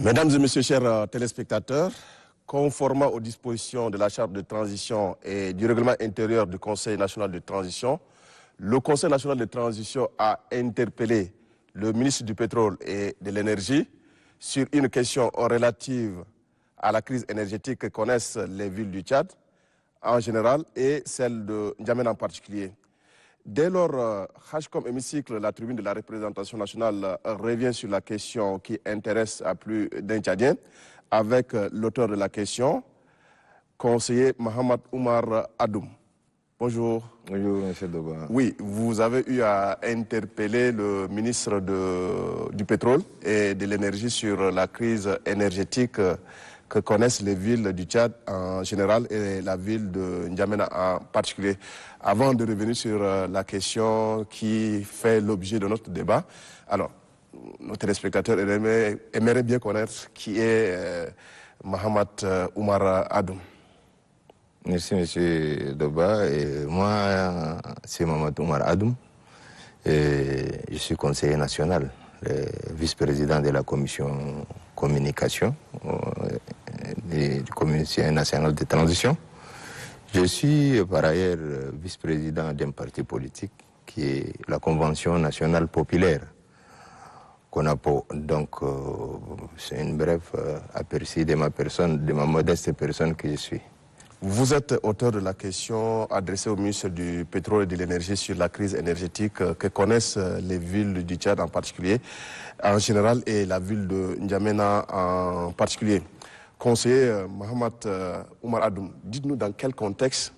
Mesdames et messieurs, chers téléspectateurs, conformément aux dispositions de la charte de transition et du règlement intérieur du Conseil national de transition, le Conseil national de transition a interpellé le ministre du Pétrole et de l'Énergie sur une question relative à la crise énergétique que connaissent les villes du Tchad en général et celle de N'Djamena en particulier. Dès lors, Hajcom Hémicycle, la tribune de la représentation nationale, revient sur la question qui intéresse à plus d'un Tchadien avec l'auteur de la question, conseiller Mohamed Oumar Adoum. Bonjour. Bonjour, M. Doba. Oui, vous avez eu à interpeller le ministre du Pétrole et de l'Énergie sur la crise énergétique que connaissent les villes du Tchad en général et la ville de N'Djamena en particulier. Avant de revenir sur la question qui fait l'objet de notre débat, alors, nos téléspectateurs aimeraient bien connaître qui est Mohamed Oumar Adoum. Merci, M. Doba. Et moi, c'est Mohamed Oumar Adoum. Et je suis conseiller national, vice-président de la commission communication du Comité national de transition. Je suis par ailleurs vice-président d'un parti politique qui est la Convention nationale populaire, CONAPO. Donc, c'est une brève aperçu de ma personne, de ma modeste personne que je suis. Vous êtes auteur de la question adressée au ministre du Pétrole et de l'Énergie sur la crise énergétique que connaissent les villes du Tchad en particulier, en général, et la ville de N'Djamena en particulier. Conseiller Mohamed Oumar Adoum, dites-nous dans quel contexte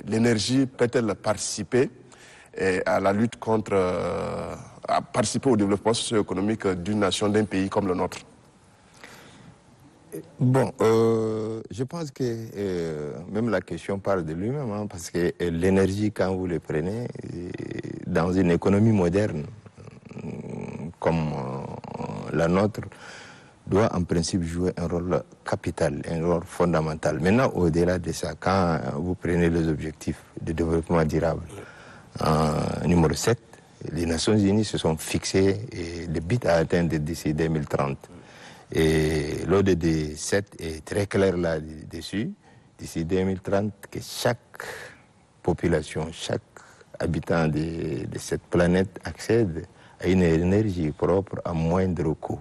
l'énergie peut-elle participer à la lutte contre, à participer au développement socio-économique d'une nation, d'un pays comme le nôtre? Bon, je pense que même la question parle de lui-même, hein, parce que l'énergie, quand vous le prenez, dans une économie moderne comme la nôtre, doit en principe jouer un rôle capital, un rôle fondamental. Maintenant, au-delà de ça, quand vous prenez les objectifs de développement durable, numéro 7, les Nations Unies se sont fixés le but à atteindre d'ici 2030. Et l'ODD 7 est très clair là-dessus, d'ici 2030, que chaque population, chaque habitant de cette planète accède à une énergie propre à moindre coût.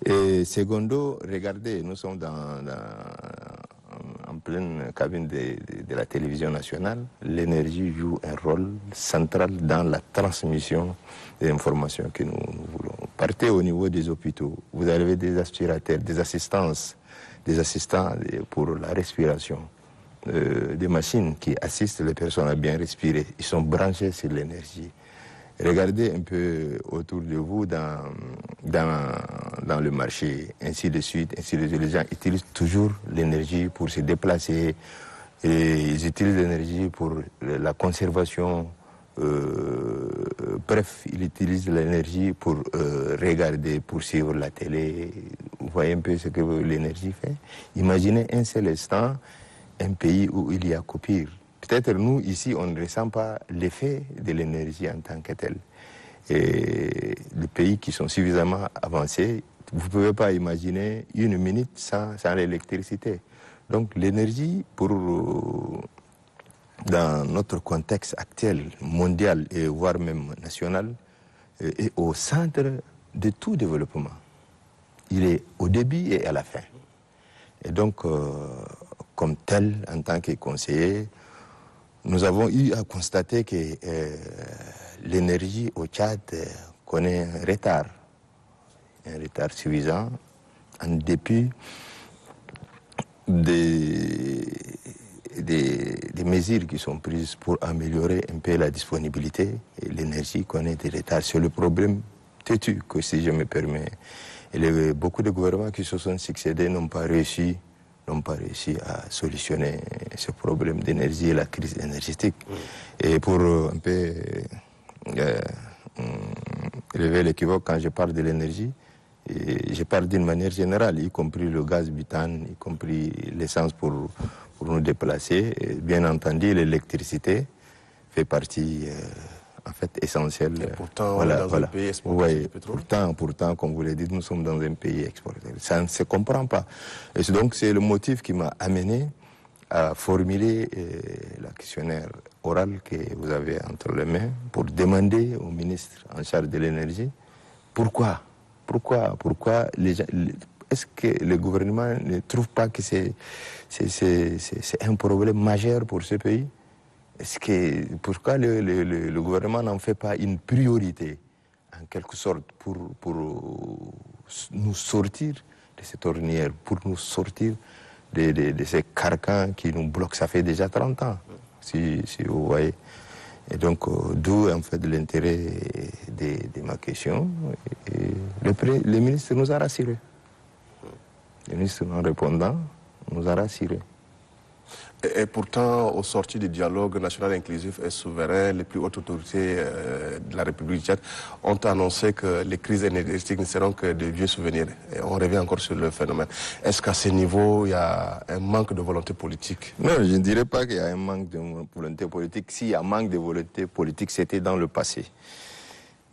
Et secondo, regardez, nous sommes en pleine cabine de la télévision nationale. L'énergie joue un rôle central dans la transmission des informations que nous voulons. Partez au niveau des hôpitaux, vous avez des aspirateurs, des assistants pour la respiration, des machines qui assistent les personnes à bien respirer. Ils sont branchés sur l'énergie. Regardez un peu autour de vous dans le marché, ainsi de suite, Les gens utilisent toujours l'énergie pour se déplacer, et ils utilisent l'énergie pour la conservation. Bref, ils utilisent l'énergie pour regarder, pour suivre la télé. Vous voyez un peu ce que l'énergie fait. Imaginez un seul instant un pays où il y a coupure. Peut-être nous, ici, on ne ressent pas l'effet de l'énergie en tant que tel. Et les pays qui sont suffisamment avancés, vous ne pouvez pas imaginer une minute sans l'électricité. Donc l'énergie, dans notre contexte actuel, mondial et voire même national, est au centre de tout développement. Il est au début et à la fin. Et donc, comme tel, en tant que conseiller, nous avons eu à constater que l'énergie au Tchad connaît un retard suffisant, en dépit des mesures qui sont prises pour améliorer un peu la disponibilité. Et l'énergie connaît des retards. C'est le problème têtu que, si je me permets, beaucoup de gouvernements qui se sont succédés n'ont pas réussi à solutionner ce problème d'énergie et la crise énergétique. Et pour un peu élever l'équivoque, quand je parle de l'énergie, je parle d'une manière générale, y compris le gaz butane, y compris l'essence pour nous déplacer. Et bien entendu, l'électricité fait partie en fait essentiel. Et pourtant, on est dans un pays exportateur de pétrole. Pourtant, comme vous l'avez dit, nous sommes dans un pays exportateur. Ça ne se comprend pas. Et donc c'est le motif qui m'a amené à formuler la questionnaire orale que vous avez entre les mains pour demander au ministre en charge de l'énergie pourquoi est-ce que le gouvernement ne trouve pas que c'est un problème majeur pour ce pays? Pourquoi le gouvernement n'en fait pas une priorité, en quelque sorte, pour nous sortir de cette ornière, pour nous sortir de ces carcans qui nous bloquent? Ça fait déjà 30 ans, si vous voyez. Et donc, d'où en fait l'intérêt de ma question. Et le ministre nous a rassurés. Le ministre, en répondant, nous a rassurés. Et pourtant, au sorti du dialogue national inclusif et souverain, les plus hautes autorités de la République du Tchad ont annoncé que les crises énergétiques ne seront que de vieux souvenirs. Et on revient encore sur le phénomène. Est-ce qu'à ce niveau, il y a un manque de volonté politique? Non, je ne dirais pas qu'il y a un manque de volonté politique. S'il y a un manque de volonté politique, c'était dans le passé.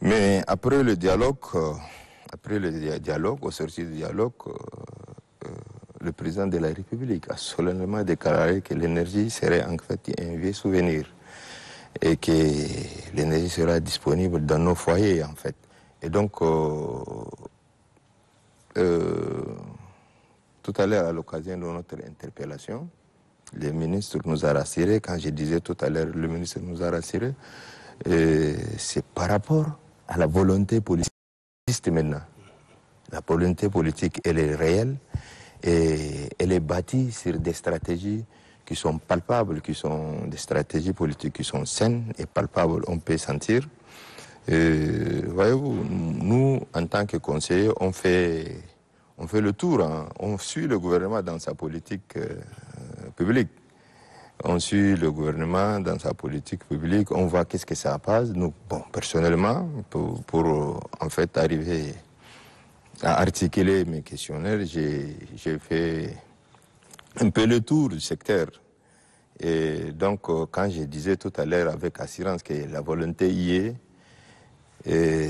Mais après le dialogue, au sorti du dialogue, le président de la République a solennellement déclaré que l'énergie serait en fait un vieux souvenir et que l'énergie sera disponible dans nos foyers en fait. Et donc, tout à l'heure, à l'occasion de notre interpellation, le ministre nous a rassurés. Quand je disais tout à l'heure, le ministre nous a rassurés, c'est par rapport à la volonté politique maintenant. La volonté politique, elle est réelle. Et elle est bâtie sur des stratégies qui sont palpables, qui sont des stratégies politiques qui sont saines et palpables, on peut sentir. Voyez-vous, nous, en tant que conseillers, on fait le tour, hein. On suit le gouvernement dans sa politique publique. On suit le gouvernement dans sa politique publique, on voit qu'est-ce que ça passe. Nous, bon, personnellement, pour en fait arriver à articuler mes questionnaires, j'ai fait un peu le tour du secteur. Et donc, quand je disais tout à l'heure avec assurance que la volonté y est,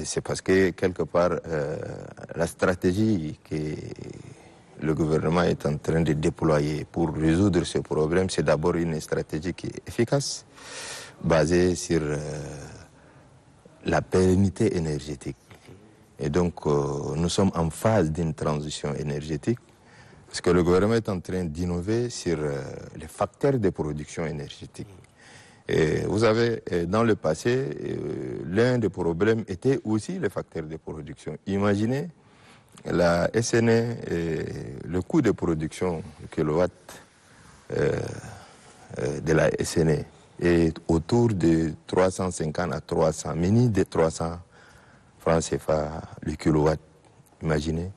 c'est parce que quelque part, la stratégie que le gouvernement est en train de déployer pour résoudre ce problème, c'est d'abord une stratégie qui est efficace, basée sur la pérennité énergétique. Et donc, nous sommes en phase d'une transition énergétique, parce que le gouvernement est en train d'innover sur les facteurs de production énergétique. Et vous avez, dans le passé, l'un des problèmes était aussi les facteurs de production. Imaginez, la SNE, le coût de production du kilowatt de la SNE est autour de 350 à 300, mini de 300 francs CFA le kilowatt, imaginez.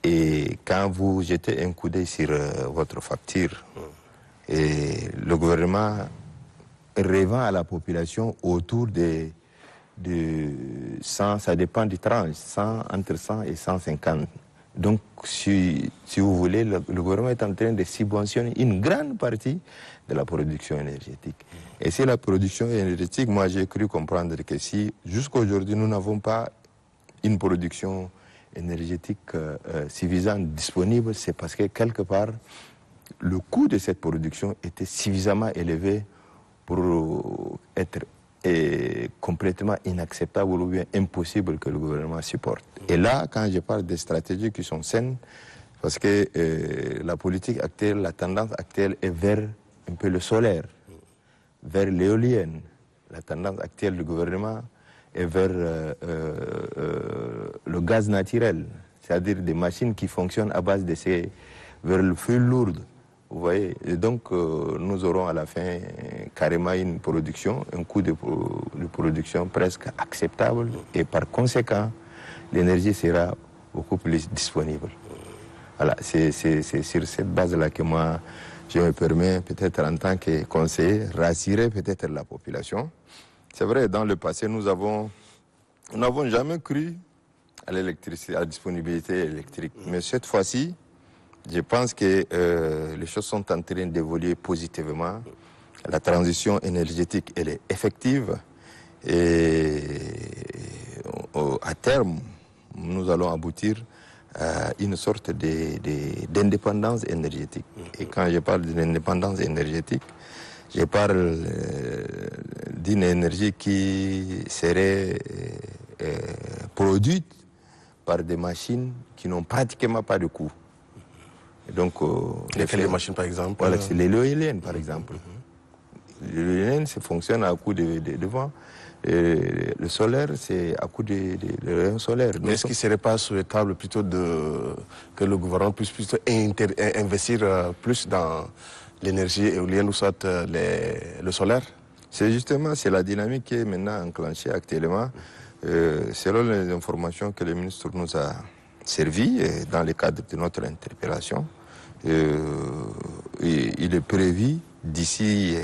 Et quand vous jetez un coup d'œil sur votre facture, et le gouvernement revend à la population autour de 100, ça dépend du tranche, entre 100 et 150. Donc, si vous voulez, le gouvernement est en train de subventionner une grande partie de la production énergétique. Et c'est la production énergétique, moi j'ai cru comprendre que si jusqu'à aujourd'hui nous n'avons pas une production énergétique suffisante disponible, c'est parce que quelque part le coût de cette production était suffisamment élevé pour être complètement inacceptable ou bien impossible que le gouvernement supporte. Et là, quand je parle des stratégies qui sont saines, parce que la politique actuelle, la tendance actuelle est vers un peu le solaire, vers l'éolienne. La tendance actuelle du gouvernement est vers le gaz naturel, c'est-à-dire des machines qui fonctionnent à base de ces, vers le feu lourd. Vous voyez, et donc nous aurons à la fin carrément une production, un coût de production presque acceptable et par conséquent, l'énergie sera beaucoup plus disponible. Voilà, c'est sur cette base-là que moi, je me permets peut-être en tant que conseiller, rassurer peut-être la population. C'est vrai, dans le passé, nous n'avons jamais cru à l'électricité, à la disponibilité électrique. Mais cette fois-ci, je pense que les choses sont en train d'évoluer positivement. La transition énergétique, elle est effective. Et à terme, nous allons aboutir à une sorte d'indépendance énergétique. Et quand je parle d'indépendance énergétique, je parle d'une énergie qui serait produite par des machines qui n'ont pratiquement pas de coût. Et donc, les machines, par exemple? Voilà, c'est l'éolienne, par exemple. L'éolienne, ça fonctionne à coup de vent. Et le solaire, c'est à coup de rayons solaires. Mais est-ce qu'il ne serait pas souhaitable plutôt que le gouvernement puisse plutôt investir plus dans l'énergie éolienne ou soit le solaire? C'est justement, c'est la dynamique qui est maintenant enclenchée actuellement. Selon les informations que le ministre nous a servies dans le cadre de notre interpellation, il est prévu d'ici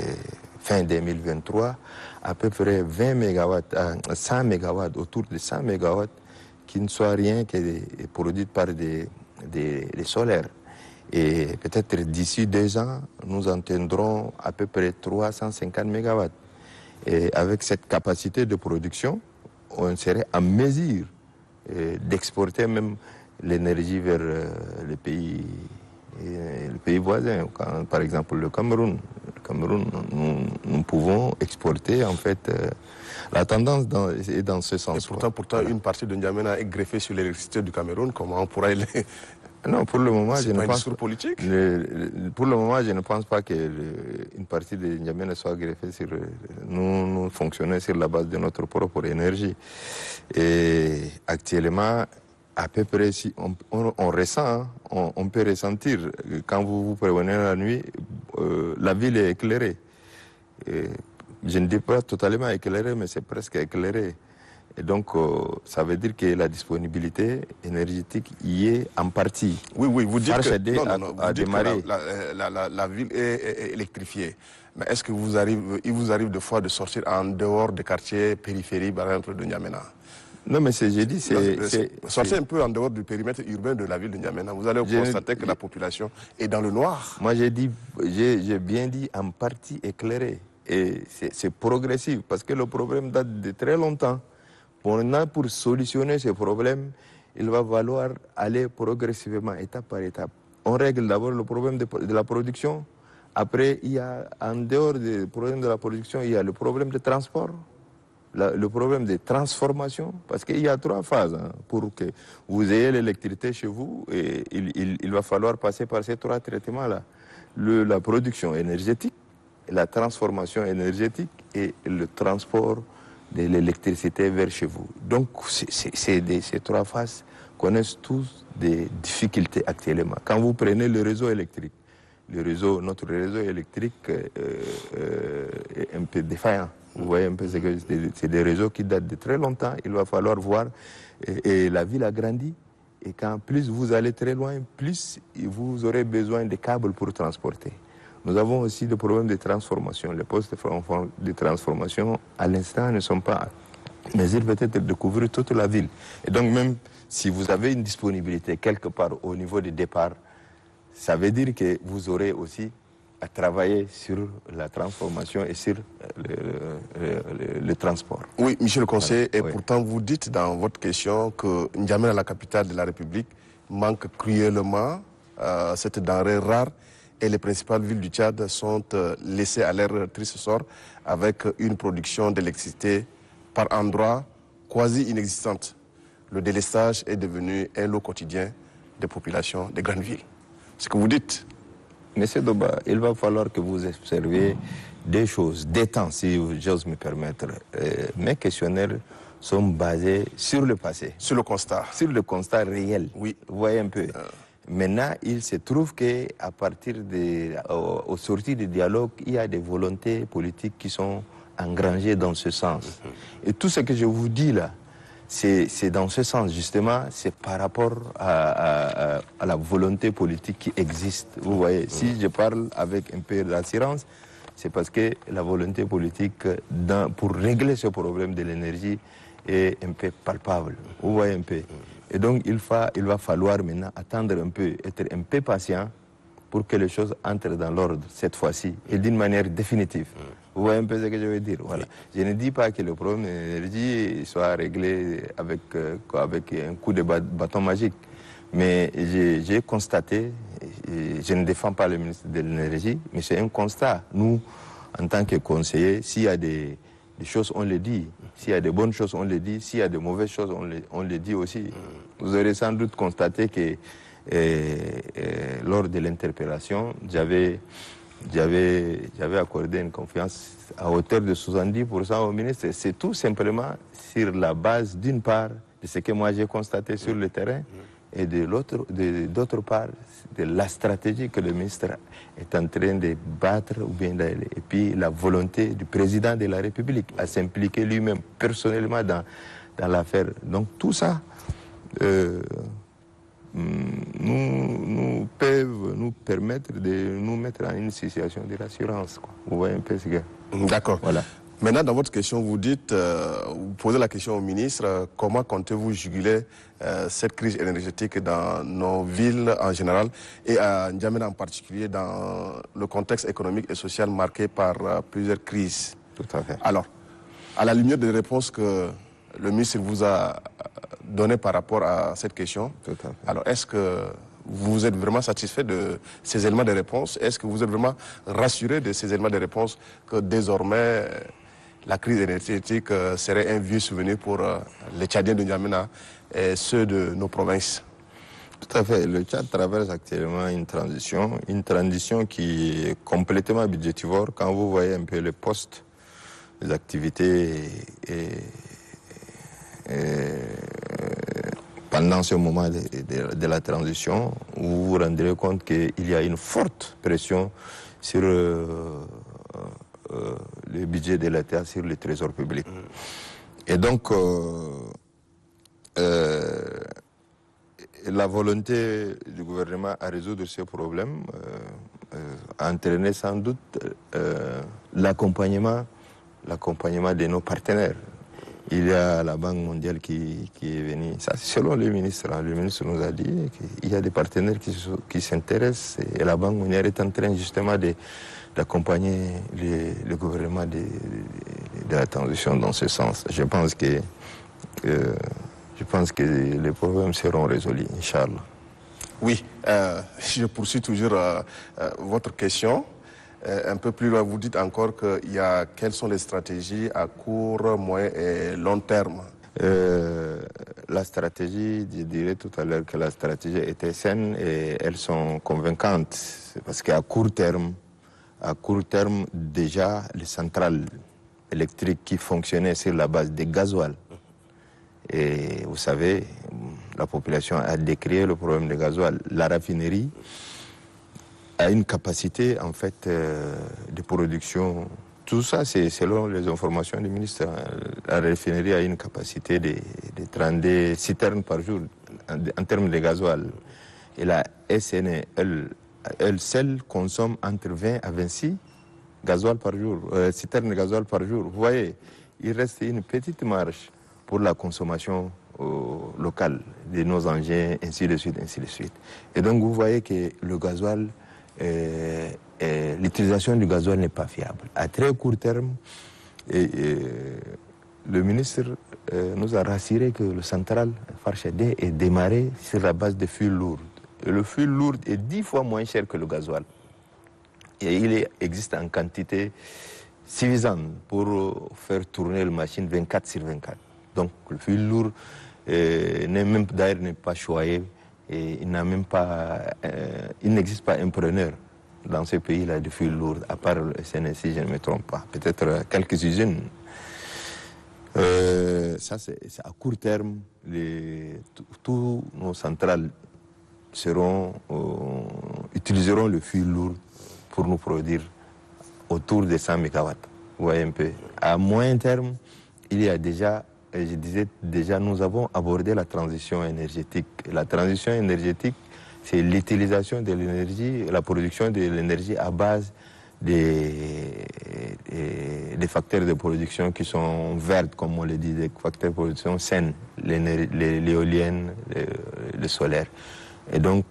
fin 2023 à peu près 20 MW, 100 MW, autour de 100 MW qui ne soient rien que produits par des solaires. Et peut-être d'ici 2 ans, nous atteindrons à peu près 350 MW. Et avec cette capacité de production, on serait en mesure d'exporter même l'énergie vers les pays voisins. Par exemple, le Cameroun. Nous pouvons exporter, en fait, la tendance est dans ce sens. Et pourtant voilà. Une partie de N'Djamena est greffée sur l'électricité du Cameroun. Comment on pourrait Non, pour le moment, je ne pense pas. Politique. Pour le moment, je ne pense pas qu'une partie de N'Djamena soit greffée sur. Nous fonctionnons sur la base de notre propre énergie. Et actuellement, à peu près, si on ressent, on peut ressentir, quand vous vous prévenez la nuit, la ville est éclairée. Et je ne dis pas totalement éclairée, mais c'est presque éclairé. Et donc, ça veut dire que la disponibilité énergétique y est en partie. Oui, vous dites que la ville est électrifiée. Mais est-ce que il vous arrive de fois de sortir en dehors des quartiers périphériques, par exemple, de N'Djamena? Non, mais j'ai dit, sortez un peu en dehors du périmètre urbain de la ville de N'Djamena. Vous allez constater que la population est dans le noir. Moi, j'ai bien dit en partie éclairée. Et c'est progressif, parce que le problème date de très longtemps. Pour solutionner ces problèmes, il va falloir aller progressivement, étape par étape. On règle d'abord le problème de la production. Après, en dehors du problème de la production, il y a le problème de transport. Le problème de transformation, parce qu'il y a 3 phases pour que vous ayez l'électricité chez vous, et il va falloir passer par ces 3 traitements-là. La production énergétique, la transformation énergétique et le transport de l'électricité vers chez vous. Donc ces 3 phases connaissent tous des difficultés actuellement. Quand vous prenez le réseau électrique, notre réseau électrique est un peu défaillant. Vous voyez un peu, c'est des réseaux qui datent de très longtemps. Il va falloir voir. Et la ville a grandi. Et quand plus vous allez très loin, plus vous aurez besoin de câbles pour transporter. Nous avons aussi des problèmes de transformation. Les postes de transformation, à l'instant, ne sont pas en mesure peut-être de couvrir toute la ville. Et donc même si vous avez une disponibilité quelque part au niveau du départ, ça veut dire que vous aurez aussi à travailler sur la transformation et sur le transport. Oui, monsieur le conseiller, et pourtant vous dites dans votre question que N'Djamena, la capitale de la République, manque cruellement cette denrée rare et les principales villes du Tchad sont laissées à leur triste sort avec une production d'électricité par endroits quasi inexistante. Le délestage est devenu un lot quotidien des populations des grandes villes. Ce que vous dites. Monsieur Doba, il va falloir que vous observiez des choses, des temps, si j'ose me permettre. Mes questionnaires sont basés sur le passé. Sur le constat. Sur le constat réel. Oui. Vous voyez un peu. Maintenant, il se trouve qu'à partir au sortir du dialogue, il y a des volontés politiques qui sont engrangées dans ce sens. Et tout ce que je vous dis là, c'est dans ce sens, justement, c'est par rapport à la volonté politique qui existe. Vous voyez, si je parle avec un peu d'assurance, c'est parce que la volonté politique pour régler ce problème de l'énergie est un peu palpable. Vous voyez un peu. Et donc, il va falloir maintenant attendre un peu, être un peu patient pour que les choses entrent dans l'ordre cette fois-ci et d'une manière définitive. Vous voyez un peu ce que je veux dire. Voilà. Je ne dis pas que le problème de l'énergie soit réglé avec un coup de bâton magique. Mais j'ai constaté, je ne défends pas le ministre de l'Énergie, mais c'est un constat. Nous, en tant que conseillers, s'il y a des choses, on les dit. S'il y a de bonnes choses, on les dit. S'il y a de mauvaises choses, on les dit aussi. Vous aurez sans doute constaté que lors de l'interpellation, j'avais accordé une confiance à hauteur de 70% au ministre. C'est tout simplement sur la base, d'une part, de ce que moi j'ai constaté sur le terrain, et d'autre part, de la stratégie que le ministre est en train de battre, et puis la volonté du président de la République à s'impliquer lui-même personnellement dans l'affaire. Donc tout ça nous peuvent nous permettre de nous mettre en une situation de rassurance. Vous voyez un peu ce que... D'accord. Voilà. Maintenant, dans votre question, vous dites, vous posez la question au ministre, comment comptez-vous juguler cette crise énergétique dans nos villes en général et à N'Djamena en particulier dans le contexte économique et social marqué par plusieurs crises. Tout à fait. Alors, à la lumière des réponses que le ministre vous a données par rapport à cette question, Tout à fait. alors est-ce que vous êtes vraiment satisfait de ces éléments de réponse? Est-ce que vous êtes vraiment rassuré de ces éléments de réponse que désormais la crise énergétique serait un vieux souvenir pour les Tchadiens de N'Djamena et ceux de nos provinces? Tout à fait. Le Tchad traverse actuellement une transition qui est complètement budgétivore. Quand vous voyez un peu les postes, les activités pendant ce moment de la transition, vous vous rendrez compte qu'il y a une forte pression sur le budget de l'État, sur le trésor public. Et donc, la volonté du gouvernement à résoudre ce problème a entraîné sans doute l'accompagnement de nos partenaires. Il y a la Banque mondiale qui est venue. Ça, selon le ministre nous a dit qu'il y a des partenaires qui s'intéressent et la Banque mondiale est en train justement d'accompagner le gouvernement de la transition dans ce sens. Je pense que les problèmes seront résolus, Inch'Allah. Oui, je poursuis toujours votre question. Un peu plus loin, vous dites encore quelles sont les stratégies à court, moyen et long terme. La stratégie, je dirais tout à l'heure que la stratégie était saine et elles sont convaincantes. Parce qu'à court terme, déjà, les centrales électriques qui fonctionnaient sur la base des gasoil. Et vous savez, la population a décrié le problème des gasoil. La raffinerie a une capacité, en fait, de production. Tout ça, c'est selon les informations du ministre. La raffinerie a une capacité de 32 citernes par jour en termes de gasoil. Et la SNE, elle seule consomme entre 20 à 26 gasoil par jour, citernes de gasoil par jour. Vous voyez, il reste une petite marge pour la consommation locale de nos engins, ainsi de suite, ainsi de suite. Et donc, vous voyez que le gasoil, l'utilisation du gasoil n'est pas fiable. À très court terme, le ministre nous a rassuré que le central Farchadé est démarré sur la base de fûts lourds. Et le fût lourd est 10 fois moins cher que le gasoil. Et il existe en quantité suffisante pour faire tourner la machine 24/24. Donc le fût lourd n'est pas choyé et il n'existe pas un preneur dans ce pays-là de fût lourd, à part le SNSI, je ne me trompe pas. Peut-être quelques usines. Ça, c'est à court terme. Tous nos centrales utiliseront le fût lourd pour nous produire autour de 100 MW. Vous voyez un peu. À moyen terme, il y a déjà, je disais déjà, nous avons abordé la transition énergétique. La transition énergétique, c'est l'utilisation de l'énergie, la production de l'énergie à base des facteurs de production qui sont verts, comme on le dit, des facteurs de production sains, l'éolienne, le solaire. Et donc,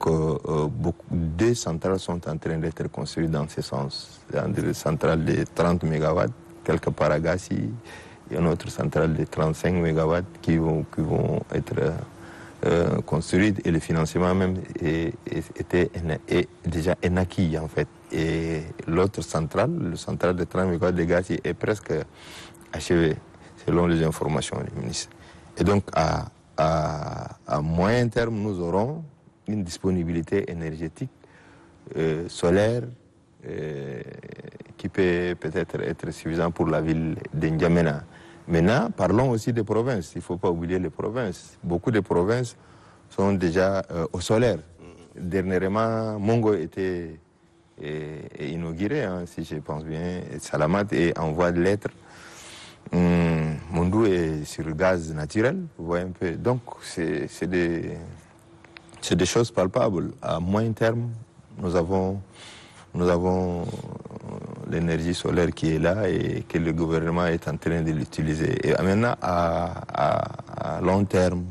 2 centrales sont en train d'être construites dans ce sens. Des centrales de 30 MW, quelque part à Gassi, et une autre centrale de 35 MW qui vont être construites, et le financement même est déjà acquis en fait. Et l'autre centrale, le centrale de 30 MW de Gassi, est presque achevée, selon les informations du ministre. Et donc, à moyen terme, nous aurons une disponibilité énergétique solaire qui peut peut-être être suffisante pour la ville de N'Djamena. Maintenant, parlons aussi des provinces. Il ne faut pas oublier les provinces. Beaucoup de provinces sont déjà au solaire. Dernièrement, Mongo était inauguré, hein, si je pense bien. Salamat est en voie de l'être. Mondou est sur le gaz naturel, vous voyez un peu. Donc, c'est des choses palpables. À moyen terme, nous avons l'énergie solaire qui est là et que le gouvernement est en train de l'utiliser. Et maintenant, à long terme,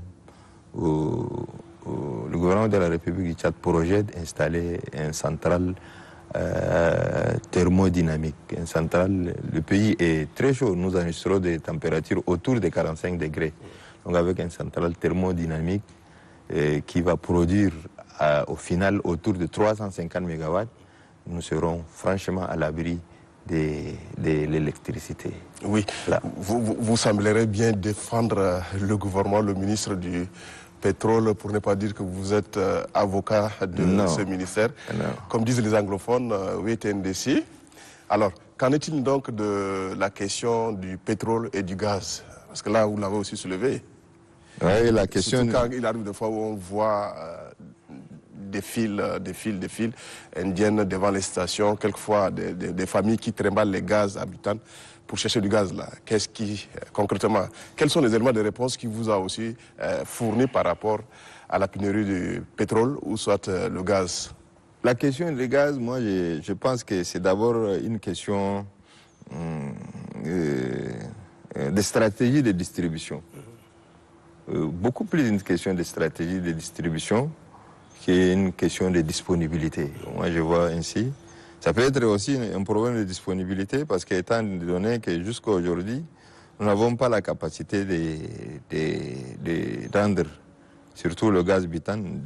le gouvernement de la République du Tchad projette d'installer une centrale thermodynamique. Une centrale, le pays est très chaud, nous enregistrons des températures autour de 45 degrés. Donc avec une centrale thermodynamique qui va produire au final autour de 350 MW, nous serons franchement à l'abri de l'électricité. Oui, vous sembleriez bien défendre le gouvernement, le ministre du pétrole, pour ne pas dire que vous êtes avocat de ce ministère. Non. Comme disent les anglophones, wait and see. Alors, qu'en est-il donc de la question du pétrole et du gaz? Parce que là, vous l'avez aussi soulevé. Oui, la question... Surtout quand il arrive des fois où on voit des fils indiennes devant les stations, quelquefois des familles qui trimballent les gaz habitants pour chercher du gaz là. Qu'est-ce qui, concrètement, quels sont les éléments de réponse qui vous a aussi fournis par rapport à la pénurie du pétrole ou soit le gaz? La question du gaz, moi, je pense que c'est d'abord une question de stratégie de distribution. Beaucoup plus une question de stratégie de distribution qu'une question de disponibilité. Moi, je vois ainsi. Ça peut être aussi un problème de disponibilité parce qu'étant donné que jusqu'à aujourd'hui, nous n'avons pas la capacité de rendre, surtout le gaz butane,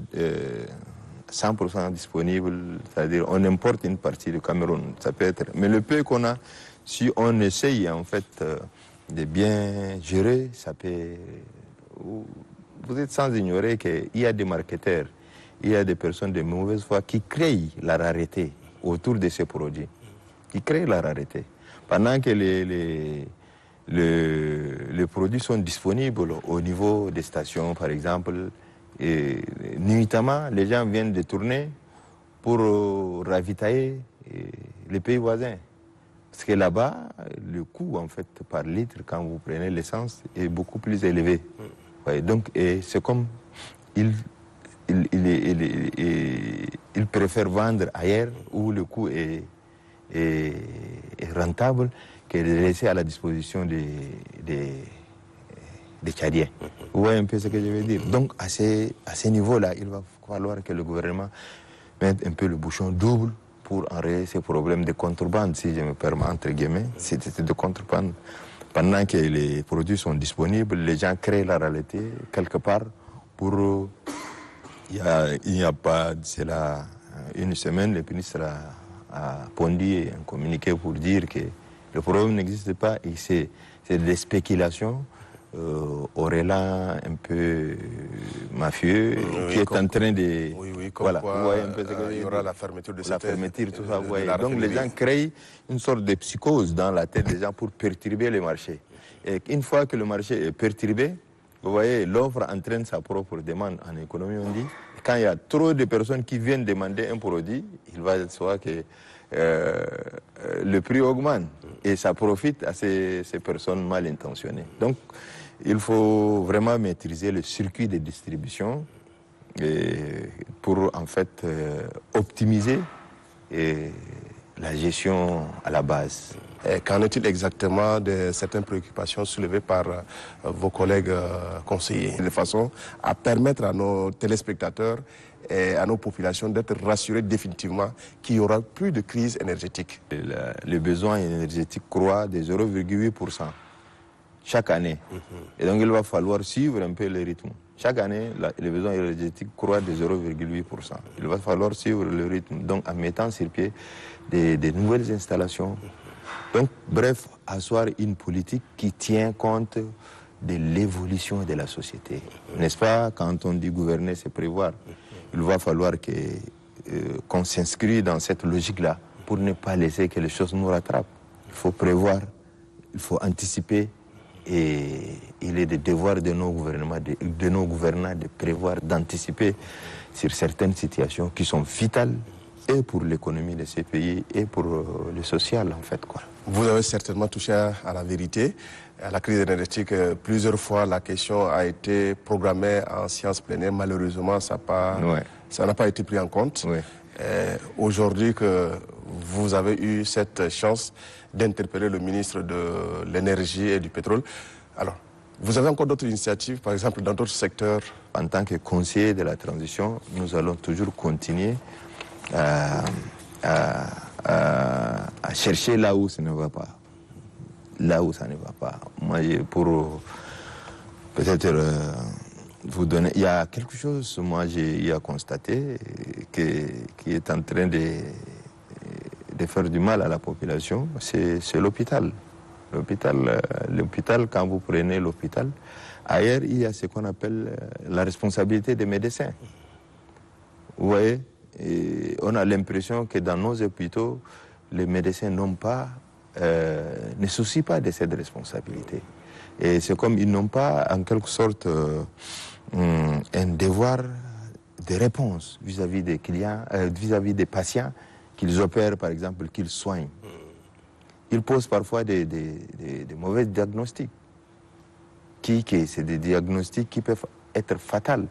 100% disponible. C'est-à-dire on importe une partie du Cameroun. Ça peut être. Mais le peu qu'on a, si on essaye en fait de bien gérer, ça peut... Vous êtes sans ignorer qu'il y a des marketeurs, il y a des personnes de mauvaise foi qui créent la rareté autour de ces produits, qui créent la rareté. Pendant que les produits sont disponibles au niveau des stations, par exemple, et nuitamment, les gens viennent de tourner pour ravitailler les pays voisins. Parce que là-bas, le coût, en fait, par litre, quand vous prenez l'essence, est beaucoup plus élevé. Ouais, donc, c'est comme... Ils préfèrent vendre ailleurs où le coût est rentable que de laisser à la disposition des Tchadiens. Vous voyez un peu ce que je veux dire? Donc, à ce niveau-là, il va falloir que le gouvernement mette un peu le bouchon double pour enrayer ces problèmes de contrebande, si je me permets, entre guillemets, c'est de contrebande. Pendant que les produits sont disponibles, les gens créent la réalité quelque part pour... Il n'y a pas de cela une semaine, le ministre a pondu un communiqué pour dire que le problème n'existe pas et c'est des spéculations au relent un peu mafieux qui est en train de... Oui, voilà, quoi, vous voyez un peu ce que il y aura la fermeture de la fermeture, tout ça, vous voyez. la Donc les gens créent une sorte de psychose dans la tête des gens pour perturber le marché. Et une fois que le marché est perturbé, vous voyez, l'offre entraîne sa propre demande en économie, on dit. Et quand il y a trop de personnes qui viennent demander un produit, il va se voir que le prix augmente. Et ça profite à ces personnes mal intentionnées. Donc, il faut vraiment maîtriser le circuit de distribution pour, en fait, optimiser la gestion à la base. Qu'en est-il exactement de certaines préoccupations soulevées par vos collègues conseillers, de façon à permettre à nos téléspectateurs et à nos populations d'être rassurés définitivement qu'il n'y aura plus de crise énergétique? Le besoin énergétique croît de 0,8% chaque année. Et donc il va falloir suivre un peu le rythme. Chaque année, le besoin énergétique croît de 0,8%. Il va falloir suivre le rythme, donc en mettant sur pied des nouvelles installations. Donc, bref, asseoir une politique qui tient compte de l'évolution de la société. N'est-ce pas? Quand on dit gouverner, c'est prévoir. Il va falloir qu'on s'inscrit dans cette logique-là pour ne pas laisser que les choses nous rattrapent. Il faut prévoir, il faut anticiper, et il est le devoir de nos gouvernants de prévoir, d'anticiper sur certaines situations qui sont vitales et pour l'économie de ces pays et pour le social, en fait, quoi. Vous avez certainement touché à la vérité, à la crise énergétique. Plusieurs fois, la question a été programmée en séance plénière. Malheureusement, ça n'a pas été pris en compte. Ouais. Aujourd'hui que vous avez eu cette chance d'interpeller le ministre de l'Énergie et du Pétrole, alors, vous avez encore d'autres initiatives, par exemple, dans d'autres secteurs? En tant que conseiller de la transition, nous allons toujours continuer à chercher là où ça ne va pas. Là où ça ne va pas. Moi, pour peut-être vous donner... Il y a quelque chose, moi, j'ai à constater qui est en train de faire du mal à la population, c'est l'hôpital. L'hôpital, quand vous prenez l'hôpital, ailleurs, il y a ce qu'on appelle la responsabilité des médecins. Vous voyez, et on a l'impression que dans nos hôpitaux, les médecins ne soucient pas de cette responsabilité. Et c'est comme ils n'ont pas, en quelque sorte, un devoir de réponse vis-à-vis des clients, vis-à-vis des patients qu'ils opèrent, par exemple, qu'ils soignent. Ils posent parfois des mauvais diagnostics. C'est des diagnostics qui peuvent être fatals.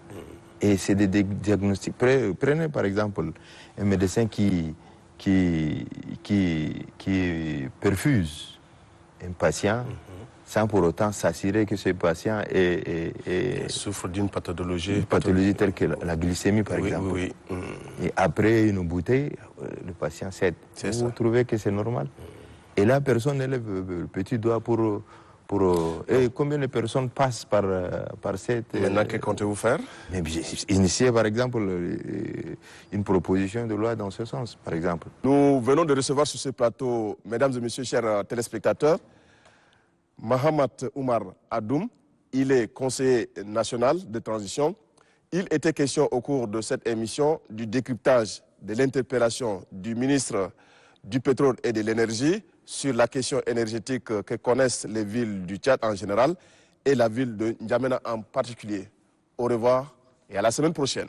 Et c'est des diagnostics. Prenez par exemple un médecin qui perfuse un patient sans pour autant s'assurer que ce patient souffre d'une pathologie. Telle que la glycémie, par exemple. Oui. Et après une bouteille, le patient cède. Vous trouvez que c'est normal? Et là, personne ne lève le petit doigt pour et combien de personnes passent par cette... Maintenant, que comptez-vous faire? Initier, par exemple, une proposition de loi dans ce sens, par exemple. Nous venons de recevoir sur ce plateau, mesdames et messieurs, chers téléspectateurs, Mahamat Oumar Adoum. Il est conseiller national de transition. Il était question au cours de cette émission du décryptage de l'interpellation du ministre du pétrole et de l'énergie sur la question énergétique que connaissent les villes du Tchad en général et la ville de N'Djamena en particulier. Au revoir et à la semaine prochaine.